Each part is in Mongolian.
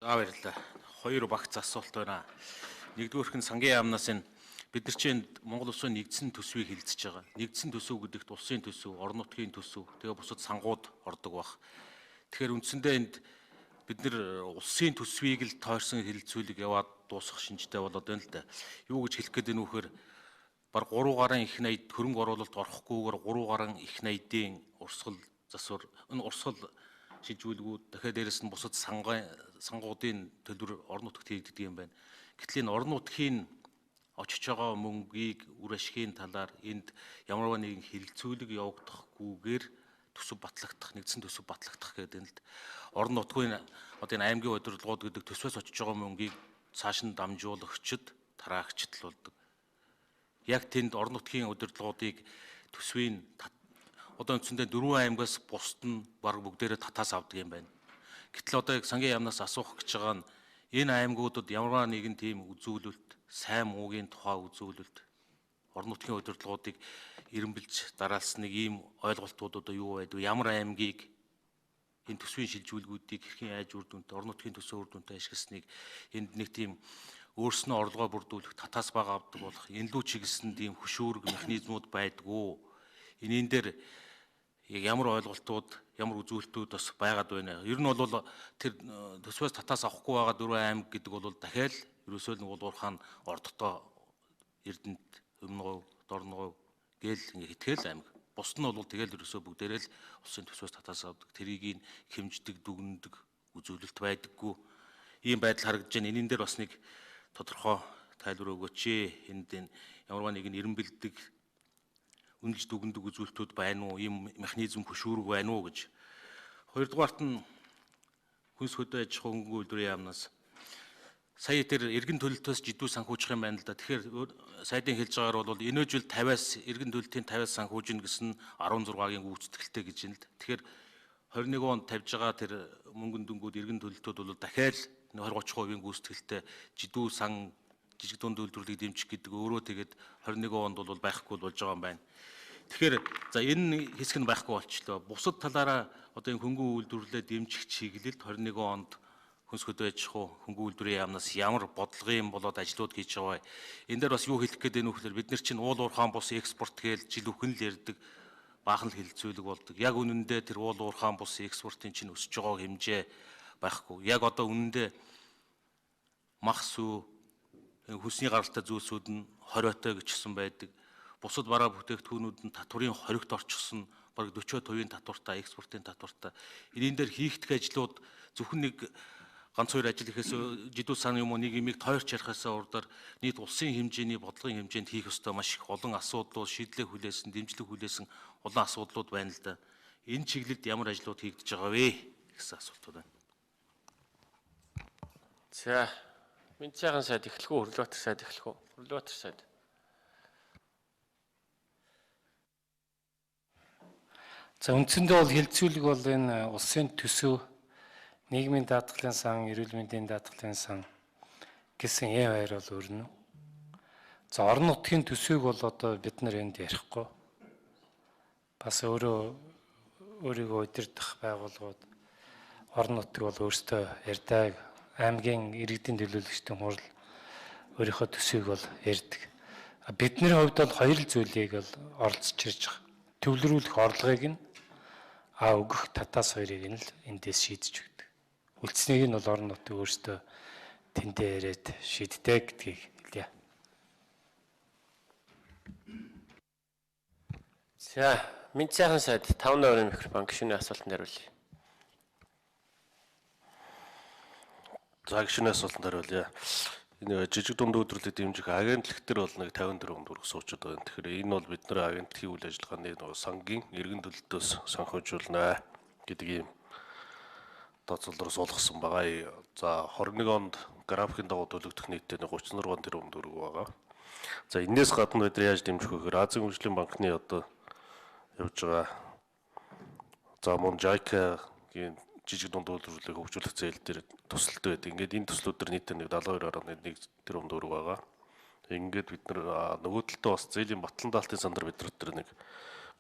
Баярлалаа. Хоёр багц асуулт байна. Нэгдүгээрх нь сангийн яамнаас энэ бид нар чинь Монгол улсын нэгдсэн төсвийг хилцэж байгаа. Нэгдсэн төсөв гэдэгт улсын төсөв, орон нутгийн төсөв, тэгээ бусад сангууд ордог баг. Тэгэхээр үндсэндээ энд бид нар улсын төсвийг л тойрсон хилцүүлэг яваад дуусгах шинжтэй болоод байна л да. Юу гэж хэлэх гээд байна вөхөр баг 3 гарын их найд хөрөнгө оруулалт орохгүйгээр 3 гарын их найдын урсгал засвар энэ урсгал шийдвүүлгүүд дахиад дээрэс нь бусад сангуудын төлбөр орон нутагт хийгддэг юм байна. Гэтэл энэ орон нутгийн очиж байгаа мөнгийг үр ашигын талаар энд ямарваа нэгэн хилцүүлэг явагдахгүйгээр төсөв батлагдах, нэгдсэн төсөв батлагдах гэдэг нь л орон нутгийн одоо энэ аймгийн удирдлагууд гэдэг төсвөөс очиж байгаа мөнгийг цааш нь дамжуулагчид, тараагчид л болдог. Яг тэнд орон нутгийн удирдлагуудыг төсвийн одоо үндсэндээ 4 аймгаас бусд нь баг бүгдээрээ татаас авдаг юм байна. Гэтэл одоо яг сангийн яамнаас асуух гэж байгаа нь энэ аймагуудад ямарваа нэгэн тийм үзүүлэлт, сайн муугийн тухай үзүүлэлт, орон нутгийн удирдлагуудыг эренбэлж дараалсныг ийм ойлголтууд одоо юу байдгүй, ямар аймгийг энэ төсвийн шилжүүлгүүдийг хэрхэн айж үр дүнтэй, орон нутгийн төсөө үр дүнтэй ашигласныг энд нэг тийм өөрснөө орлогоо бүрдүүлэх, татаас бага авдаг болох, энэ лүү чиглэсэн тийм хөшүүрэг механизмууд байдгүй. Энийн дээр ямар ойлголтууд, ямар үзүүлэлтүүд бас байгаад байна. Ер нь бол тэр төсвөөс татаас авахгүй байгаа 4 аймаг гэдэг бол дахиад ерөөсөө нэг улуурхаан ордогтой Эрдэнэт, Өмнөговь, Дорногов гээл ингээ хитгэл аймаг. Бусд нь бол тэгэл ерөөсөө бүгдээрээ л улсын төсвөөс татаас авдаг. Тэрийг хэмждэг, дүгнэдэг үзүүлэлт байдаггүй. Ийм байдал харагдаж байна. Энийн дээр бас нэг тодорхой тайлбар өгөөч. Энд энэ ямарваа нэгэн эрен бэлдэг үнэлж дүгндэг үзүүлэлтүүд байна уу? Ийм механизм хөшүүрэг байна уу гэж. Хоёрдугаарт нь хүнс хөдөө аж ахуйн хөнгөн үйлдвэрийн яамнаас сая тэр эргэн төлөлтөөс жидүү санхүүжих юм байна л да. Тэгэхээр сайдын хэлж байгаагаар бол энэ жил 50-аас эргэн төлөлтийн 50-аас санхүүжин гэсэн 16-гийн гүйцэтгэлтэй гэж юм л да. Тэгэхээр 21 онд тавьж байгаа тэр мөнгөн дүнгууд эргэн төлөлтүүд бол дахиад 20-30%-ийн гүйцэтгэлтэй жидүү сан жижиг дунд үйлдвэрлэлийг дэмжих гэдэг өөрөө тэгээд 21 онд бол байхгүй болж байгаа юм байна. Тэгэхээр за энэ хэсэг нь байхгүй болчлоо. Бусад талаараа одоо энэ хөнгөн үйлдвэрлэлээ дэмжих чиглэлд 21 онд хүнс хөдөө аж ахуй хөнгөн үйлдвэрийн яамнаас ямар бодлогын болоод ажлууд хийж байгаа вэ? Энэ дээр бас юу хэлэх гээд байна вэ гэхээр бид нар чинь уул уурхаан бус экспорт гээл жил бүхэн л ярьдаг баахан л хилцүүлэг болдог. Яг үнэндээ тэр уул уурхаан бус экспортын чинь өсөж байгаа хэмжээ байхгүй. Яг одоо үнэндээ мах сүү хүнсний гаралтай зүйлсүүд нь 20-отой гिचсэн байдаг. Бусад бараа бүтээгдэхүүнүүд нь татврын 20-т орчихсон, бараг 40%-ийн татвартай, экспортын татвартай. Энийн дээр хийгдэх ажлууд зөвхөн нэг ганц хоёр ажил ихээс жидүү сан юм уу нэг имийг тойрч ярихаас урдаар нийт улсын хэмжээний бодлогын хэмжээнд хийх ёстой маш их олон асуудлууд, шийдлээ хүлээсэн, дэмжлэг хүлээсэн олон асуудлууд байна л да. Энэ чиглэлд ямар ажлууд хийгдэж байгаа вэ гэсэн асуултууд байна. За, Минцайхан сайд эхлэх үү, Хөрлөбатар сайд эхлэх үү? Хөрлөбатар сайд. За үндсэндээ бол хилцүүлэг бол энэ улсын төсөв, нийгмийн даатгалын сан, эрүүл мэндийн даатгалын сан гэсэн E2 бол өрнө. За орон нутгийн төсвийг бол одоо бид нар энд ярихгүй. Бас өөрийгөө удирдах байгууллагууд орон нутгийг бол өөрсдөө ярьдаг. Аймгийн иргэдийн төлөөлөгчдийн хурал өөрийнхөө төсвийг бол ярьдаг. Бидний хувьд бол хоёр л зүйлийг бол оролцож ирж байгаа. Төвлөрүүлэх орлогыг нь өгөх татаас хоёрыг нь л эндээс шийдэж өгдөг. Үлдснийг нь бол орон нутгийн өөрсдөө тэндээ яриад шийддэг гэдгийг хэлье. За, Минцайхан сайд 5%-ийн микрофон гишүүний асуултанд хариулъя. За гишүүний асуултанд хариулъя. Энэ жижиг дунд үйлдвэрлэлийг дэмжих агентлаг төр бол нэг 54 төгрөг суучод байна. Тэгэхээр энэ бол бид нар агентлагийн үйл ажиллагааны сангийн эргэн төлөлтөөс санхүүжүүлнэ гэдэг ийм тооцоололоос олгосон байгаа. За 21 онд графикийн дагуу төлөгдөх нийтдээ 36 тэрбум төгрөг байгаа. За энэс гадна бид яаж дэмжих вэ гэхээр Азийн хөгжлийн банкны одоо явж байгаа за мөн JICA-гийн жижиг дунд үйлдвэрлэлийг хөгжүүлэх зээл дээр төсөлт байдаг. Ингээд энэ төслүүд төр нийтдээ 72.1 тэрбум төгрөг байгаа. Ингээд бид нар нөгөө талдаа бас зээлийн батлан даалтын сандар бид нар төр нэг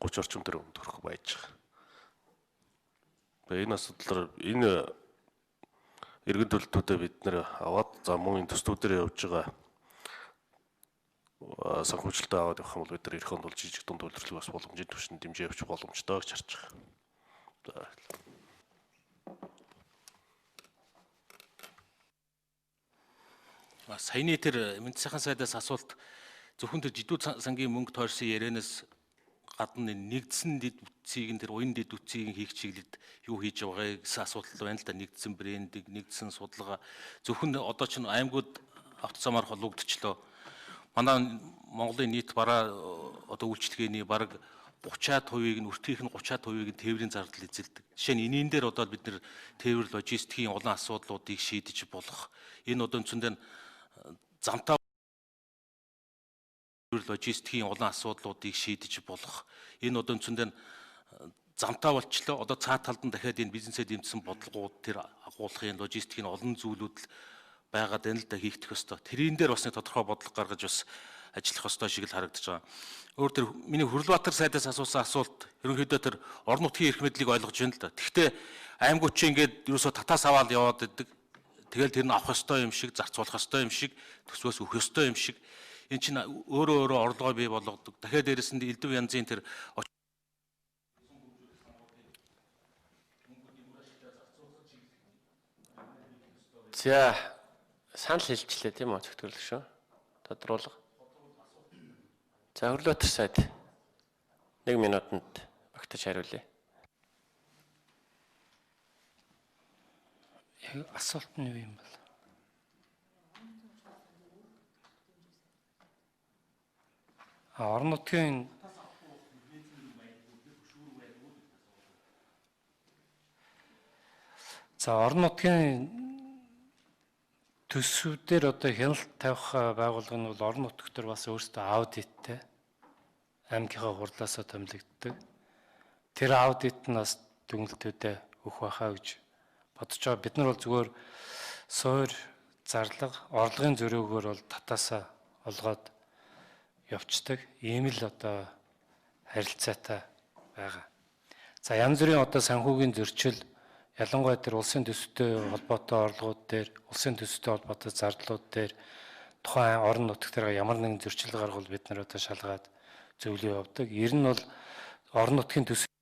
30 орчим тэрбум төгрөг байж байгаа. Энэ асуудлаар энэ эргэн төлөлтүүдэд бид нэр аваад за мөн энэ төслүүдээр явж байгаа санхүүжилтээ аваад явах юм бол бид нар эх онд бол жижиг дунд үйлдвэрлэл бас боломжийн түвшинд дэмжиж явах боломжтой гэж харж байгаа. За. Саяны тэр Мэд сайхан сайдаас асуулт зөвхөн тэр жидүү сангийн мөнгө тойрсон ярианаас гадна нэгдсэн дэд үтцийг тэр уян дэд үтцийг хийх чиглэлд юу хийж байгаа гэсэн асуулт байна л да. Нэгдсэн брендинг, нэгдсэн судалгаа зөвхөн одоо ч аймагуд автозамаар холбогдчихлоо. Манай Монголын нийт бараа одоо үйлчлэгээний бараг 30% нь өртгийнх нь 30% нь тээврийн зардал эзэлдэг. Жишээ нь энийн дээр одоо бид нэр тээвэр логистикийн олон асуудлуудыг шийдэж болох энэ одоо үндсэндээ замтаа логистикийн олон асуудлуудыг шийдэж болох энэ одоо үндсэндээ замтаа болчлоо одоо цаа талд нь дахиад энэ бизнесээ дэмжсэн бодлогууд тэр агуулгын логистикийн олон зүйлүүд л байгаад байна л да хийгдэх ёстой. Тэрийн дээр бас нэг тодорхой бодлого гаргаж бас ажиллах ёстой шиг л харагдаж байгаа. Өөр тэр миний Хүрлбаатар сайдаас асуусан асуулт ерөнхийдөө тэр орон нутгийн эрх мэдлийг ойлгож байна л да. Гэхдээ аймагуд чи ингээд ерөөсө татаас аваад яваад идэг. Тэгэл тэр нь авах ёстой юм шиг, зарцуулах ёстой юм шиг, төсвөөс өгөх ёстой юм шиг. Энэ чинь өөрөө орлогоо бий болгодог. Дахиад дээрэс нь элдв янзын тэр За санал хэлжлээ тийм үү зөвтгөрлөг шүү. Тодруулга. За Хүрлбаатар сайд 1 минутанд багтаж хариулъя. Яг асуулт нь юу юм бол? Орон нутгийн орон нутгийн төсвүүдээр одоо хяналт тавих байгууллага нь бол орон нутг төр бас өөрсдөө аудиттай аймгийнхаа хурлаасаа томилогддог. Тэр аудит нь бас дүгнэлтүүдэд өгөх байхаа гэж бодож байгаа. Бид нар бол зүгээр суур зарлага, орлогын зөрөөгөөр бол татаасаа олгоод явцдаг. Ийм л одоо харилцаатай байгаа. За янз бүрийн одоо санхүүгийн зөрчил ялангуяа тэр улсын төсөвтэй холбоотой орлогууд дээр, улсын төсөвтэй холбоотой зардлууд дээр тухайн орон нутгт ямар нэгэн зөрчил гарвал бид нар одоо шалгаад зөвлөө явуулдаг. Ер нь бол орон нутгийн төсөв